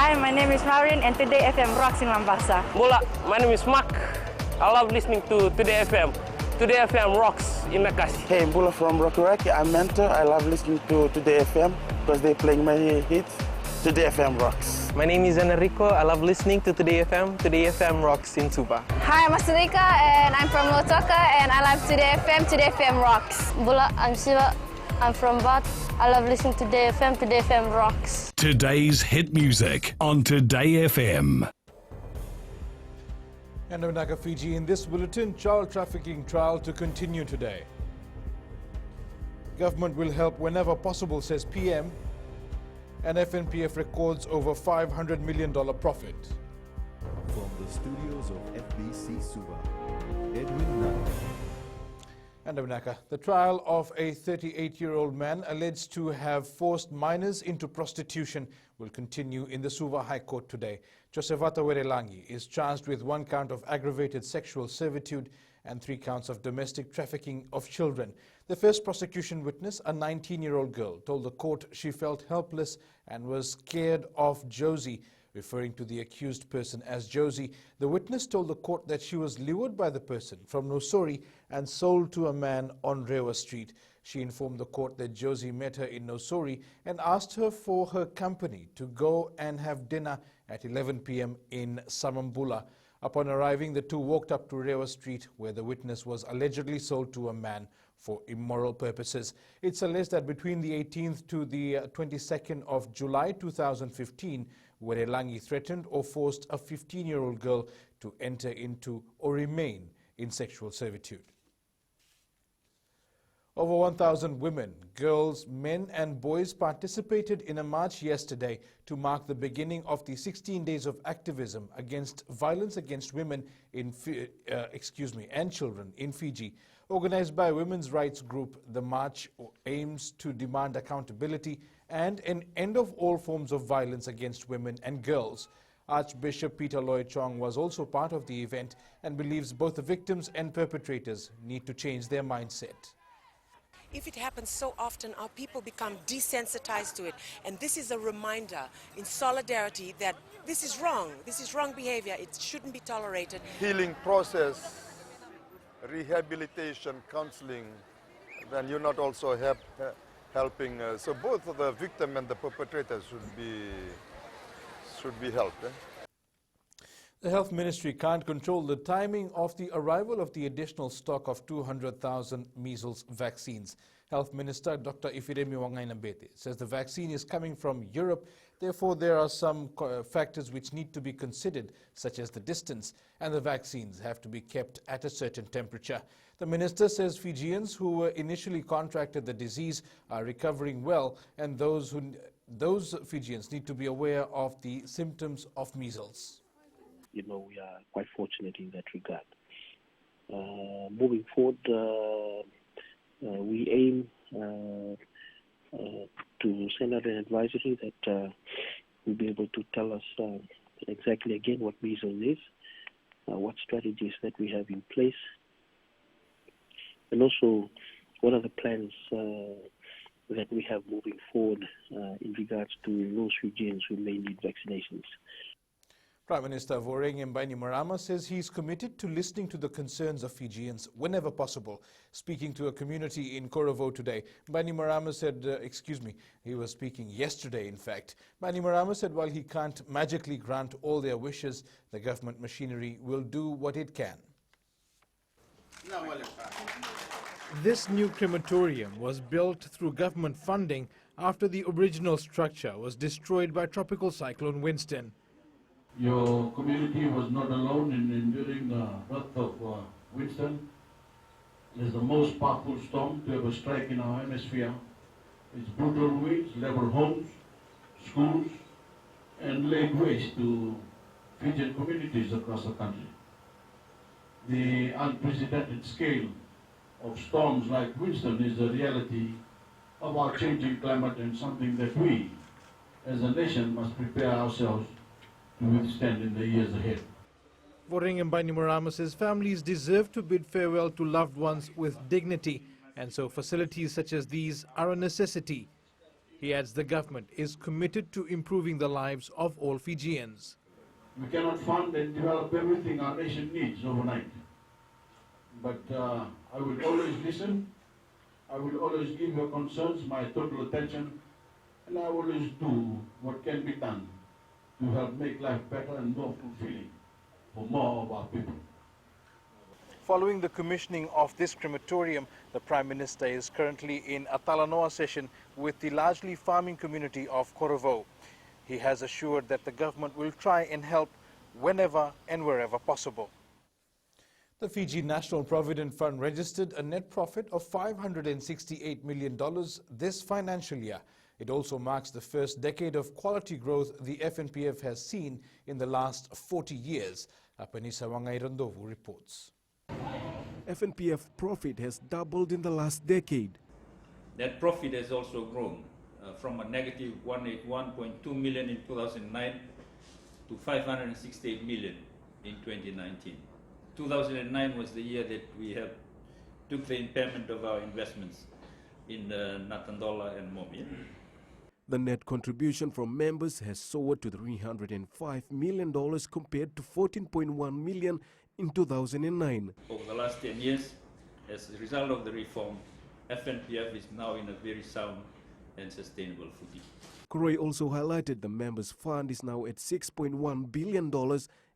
Hi, my name is Maureen and Today FM rocks in Mombasa. Mula, my name is Mark. I love listening to Today FM. Today FM rocks in Makassi. Hey, Bula from Rockawaki. I'm Mentor. I love listening to Today FM because they're playing my hits. Today FM rocks. My name is Enrico. I love listening to Today FM. Today FM rocks in Suba. Hi, I'm Asrika and I'm from Lotoka and I love Today FM. Today FM rocks. Bula, I'm Siva. I'm from Bat. I love listening to Today FM. Today FM rocks. Today's hit music on Today FM. And Naka Fiji, in this bulletin, child trafficking trial to continue today. Government will help whenever possible, says PM. And FNPF records over $500 million profit. From the studios of FBC Suba, Edwin Naka. And Naka, the trial of a 38-year-old man alleged to have forced minors into prostitution will continue in the Suva High Court today. Josevata Werelangi is charged with 1 count of aggravated sexual servitude and 3 counts of domestic trafficking of children. The first prosecution witness, a 19-year-old girl, told the court she felt helpless and was scared of Josie. Referring to the accused person as Josie, the witness told the court that she was lured by the person from Nosori and sold to a man on Rewa Street. She informed the court that Josie met her in Nosori and asked her for her company to go and have dinner at 11 p.m. in Samambula. Upon arriving, the two walked up to Rewa Street, where the witness was allegedly sold to a man for immoral purposes. It's alleged that between the 18th to the 22nd of July 2015, Werelangi threatened or forced a 15-year-old girl to enter into or remain in sexual servitude. Over 1,000 women, girls, men and boys participated in a march yesterday to mark the beginning of the 16 days of activism against violence against women and children in Fiji. Organized by a women's rights group, the march aims to demand accountability and an end of all forms of violence against women and girls. Archbishop Peter Lloyd Chong was also part of the event and believes both the victims and perpetrators need to change their mindset. If it happens so often, our people become desensitized to it. And this is a reminder in solidarity that this is wrong behavior, it shouldn't be tolerated. Healing process, rehabilitation, counseling, then you're not also helping. So both the victim and the perpetrator should be helped. The Health Ministry can't control the timing of the arrival of the additional stock of 200,000 measles vaccines. Health Minister Dr. Ifiremi Wangainambete says the vaccine is coming from Europe, therefore there are some factors which need to be considered, such as the distance, and the vaccines have to be kept at a certain temperature. The minister says Fijians who initially contracted the disease are recovering well, and those Fijians need to be aware of the symptoms of measles. We are quite fortunate in that regard. Moving forward, we aim to send out an advisory that will be able to tell us exactly again what measles is, what strategies that we have in place, and also what are the plans that we have moving forward in regards to those Fijians who may need vaccinations. Prime Minister Voreqe Bainimarama says he's committed to listening to the concerns of Fijians whenever possible. Speaking to a community in Korovo today, Bainimarama said, he was speaking yesterday in fact. Bainimarama said while he can't magically grant all their wishes, the government machinery will do what it can. This new crematorium was built through government funding after the original structure was destroyed by Tropical Cyclone Winston. Your community was not alone in enduring the wrath of Winston. It is the most powerful storm to ever strike in our hemisphere. Its brutal winds leveled homes, schools, and laid waste to Fijian communities across the country. The unprecedented scale of storms like Winston is a reality of our changing climate and something that we, as a nation, must prepare ourselves to withstand in the years ahead. Voreqe Bainimarama says families deserve to bid farewell to loved ones with dignity, and so facilities such as these are a necessity. He adds the government is committed to improving the lives of all Fijians. We cannot fund and develop everything our nation needs overnight. But I will always listen. I will always give your concerns my total attention, and I will always do what can be done to help make life better and more fulfilling for more of our people. Following the commissioning of this crematorium, the Prime Minister is currently in a Talanoa session with the largely farming community of Korowau. He has assured that the government will try and help whenever and wherever possible. The Fiji National Provident Fund registered a net profit of $568 million this financial year. It also marks the first decade of quality growth the FNPF has seen in the last 40 years. Apanisa Wangairandovu reports. FNPF profit has doubled in the last decade. Net profit has also grown from a negative 181.2 million in 2009 to 568 million in 2019. 2009 was the year that we took the impairment of our investments in Natandola and Momi. The net contribution from members has soared to $305 million compared to $14.1 million in 2009. Over the last 10 years, as a result of the reform, FNPF is now in a very sound and sustainable footing. Koroi also highlighted the members' fund is now at $6.1 billion,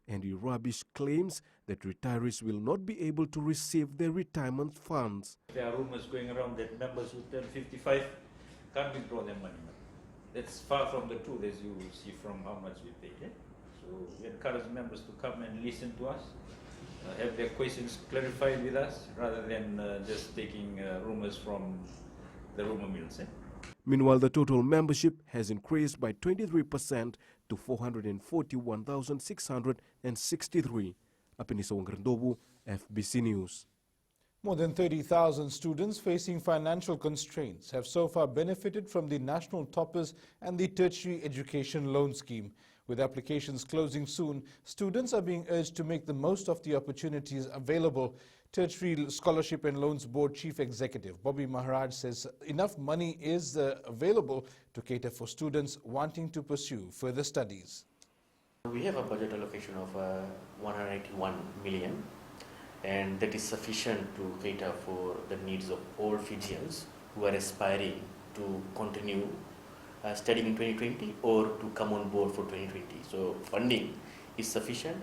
and he rubbished claims that retirees will not be able to receive their retirement funds. There are rumors going around that members who turn 55 can't withdraw their money. That's far from the truth, as you will see from how much we pay. So we encourage members to come and listen to us, have their questions clarified with us, rather than just taking rumors from the rumor mills. Meanwhile, the total membership has increased by 23% to 441,663. Apenisa Wangrandobu, FBC News. More than 30,000 students facing financial constraints have so far benefited from the National Toppers and the Tertiary Education Loan Scheme. With applications closing soon, students are being urged to make the most of the opportunities available. Tertiary Scholarship and Loans Board Chief Executive Bobby Maharaj says enough money is available to cater for students wanting to pursue further studies. We have a budget allocation of 181 million, and that is sufficient to cater for the needs of all Fijians who are aspiring to continue studying in 2020 or to come on board for 2020. So funding is sufficient.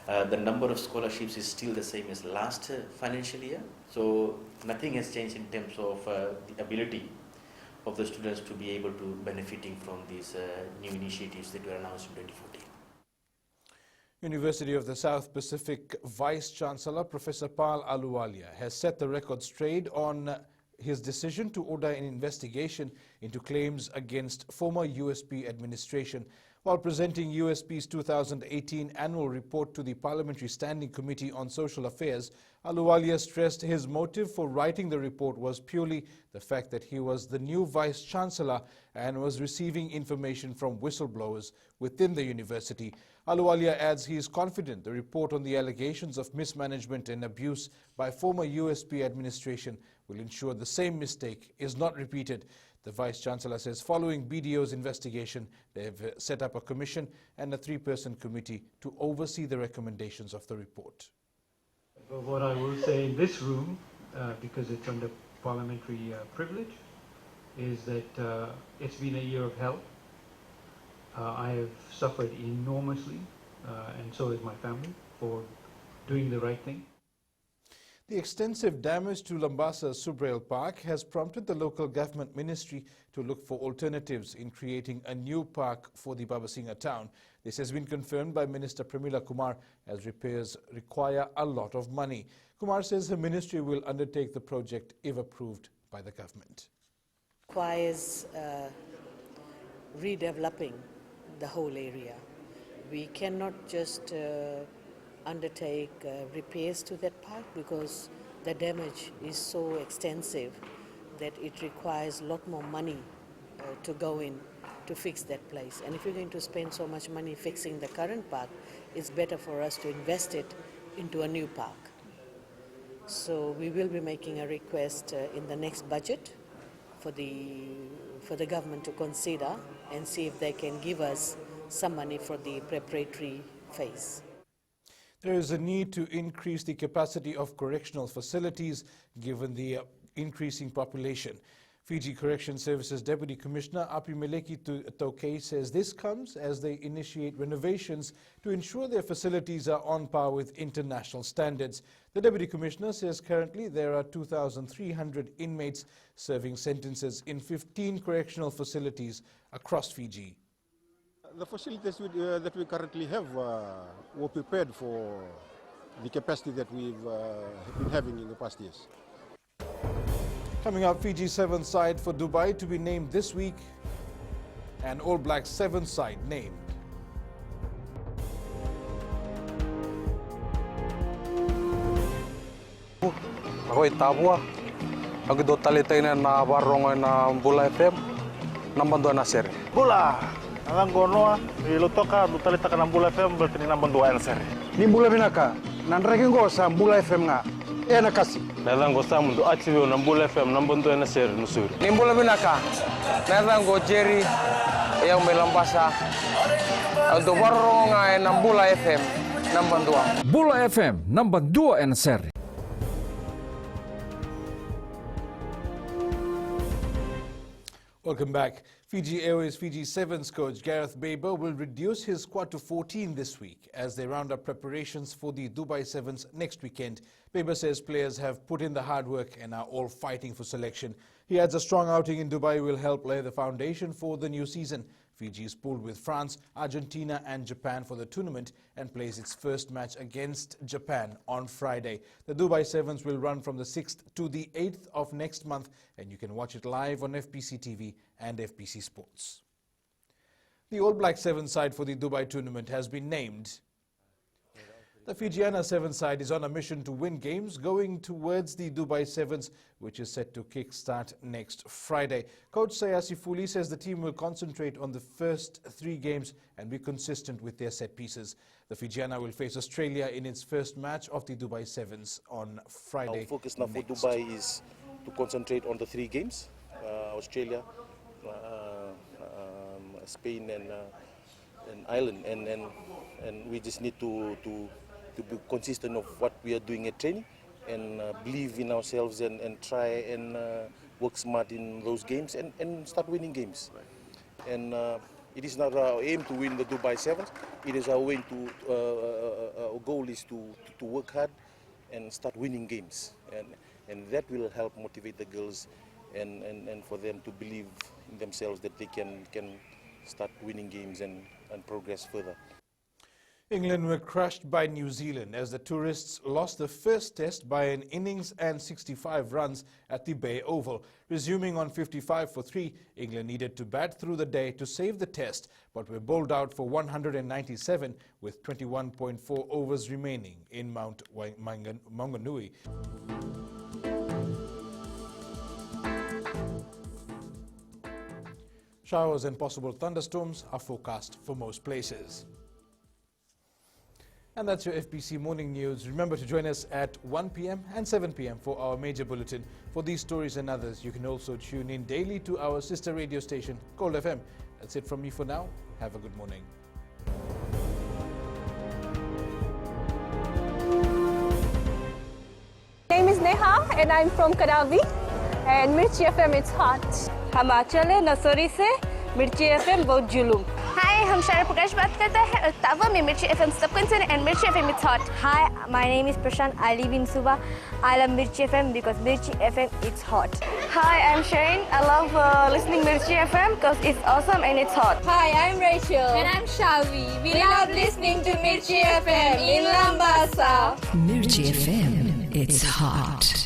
The number of scholarships is still the same as last financial year. So nothing has changed in terms of the ability of the students to be able to benefiting from these new initiatives that were announced in 2014. University of the South Pacific Vice-Chancellor Professor Paul Ahluwalia has set the record straight on his decision to order an investigation into claims against former USP administration. While presenting USP's 2018 annual report to the Parliamentary Standing Committee on Social Affairs, Ahluwalia stressed his motive for writing the report was purely the fact that he was the new Vice-Chancellor and was receiving information from whistleblowers within the university. Ahluwalia adds he is confident the report on the allegations of mismanagement and abuse by former USP administration will ensure the same mistake is not repeated. The Vice-Chancellor says following BDO's investigation, they have set up a commission and a 3-person committee to oversee the recommendations of the report. But what I will say in this room, because it's under parliamentary privilege, is that it's been a year of hell. I have suffered enormously, and so has my family, for doing the right thing. The extensive damage to Lambasa Subrail Park has prompted the local government ministry to look for alternatives in creating a new park for the Babasinga town. This has been confirmed by Minister Pramila Kumar as repairs require a lot of money. Kumar says her ministry will undertake the project if approved by the government. Requires redeveloping the whole area. We cannot just undertake repairs to that park because the damage is so extensive that it requires a lot more money to go in to fix that place. And if you're going to spend so much money fixing the current park, it's better for us to invest it into a new park. So we will be making a request in the next budget for the for the government to consider and see if they can give us some money for the preparatory phase. There is a need to increase the capacity of correctional facilities given the increasing population. Fiji Correction Services Deputy Commissioner Apimeleki Tokei says this comes as they initiate renovations to ensure their facilities are on par with international standards. The Deputy Commissioner says currently there are 2,300 inmates serving sentences in 15 correctional facilities across Fiji. The facilities that we currently have were prepared for the capacity that we've been having in the past years. Coming up, Fiji's 7th side for Dubai to be named this week, and All Blacks 7th side named. Ako Tabua, ako do talitay na barong na Bula FM, nambando na sir. Bula, ang gono ilutoka do talita ka ng Bula FM berarti nambando na sir. Ni Bula binaka, nandragin ko sa Bula FM nga. Nakasi. Nadang ko sa mundo achieve ng Bula FM nambando na sir nusur. Ni Bula binaka, nadang ko Jerry yang melambasa. Do barong nga ng Bula FM nambando. Bula FM nambando na sir. Welcome back. Fiji Airways Fiji Sevens coach Gareth Baber will reduce his squad to 14 this week as they round up preparations for the Dubai Sevens next weekend. Baber says players have put in the hard work and are all fighting for selection. He adds a strong outing in Dubai will help lay the foundation for the new season. Fiji is pooled with France, Argentina and Japan for the tournament and plays its first match against Japan on Friday. The Dubai Sevens will run from the 6th to the 8th of next month and you can watch it live on FBC TV and FBC Sports. The All Black 7 side for the Dubai tournament has been named. The Fijiana 7 side is on a mission to win games going towards the Dubai Sevens, which is set to kickstart next Friday. Coach Sayasi Fuli says the team will concentrate on the first 3 games and be consistent with their set pieces. The Fijiana will face Australia in its first match of the Dubai Sevens on Friday. Our focus now for Dubai is to concentrate on the 3 games, Australia, Spain and Ireland, and we just need to be consistent of what we are doing at training and believe in ourselves and try and work smart in those games and start winning games. Right. And it is not our aim to win the Dubai Sevens. It is our aim our goal is to work hard and start winning games, and that will help motivate the girls and for them to believe in themselves that they can start winning games and progress further. England were crushed by New Zealand as the tourists lost the first test by an innings and 65 runs at the Bay Oval. Resuming on 55 for 3, England needed to bat through the day to save the test, but were bowled out for 197 with 21.4 overs remaining in Mount Maunganui. Showers and possible thunderstorms are forecast for most places. And that's your FBC Morning News. Remember to join us at 1 p.m. and 7 p.m. for our major bulletin. For these stories and others, you can also tune in daily to our sister radio station, Gold FM. That's it from me for now. Have a good morning. My name is Neha and I'm from Karavi. And Mirchi FM, it's hot. हम आचल है नसोरी से मिर्ची FM बहुत जुलूम. Hi, हम शारा प्रकाश बात करते हैं तावा में मिर्ची FM सब concern and Mirchi FM it's hot. Hi, my name is Prashant. I live in Suva. I love Mirchi FM because Mirchi FM it's hot. Hi, I'm Shane. I love listening Mirchi FM because it's awesome and it's hot. Hi, I'm Rachel. And I'm Shavi. We love listening to Mirchi FM in Lambasa. Mirchi FM, it's hot.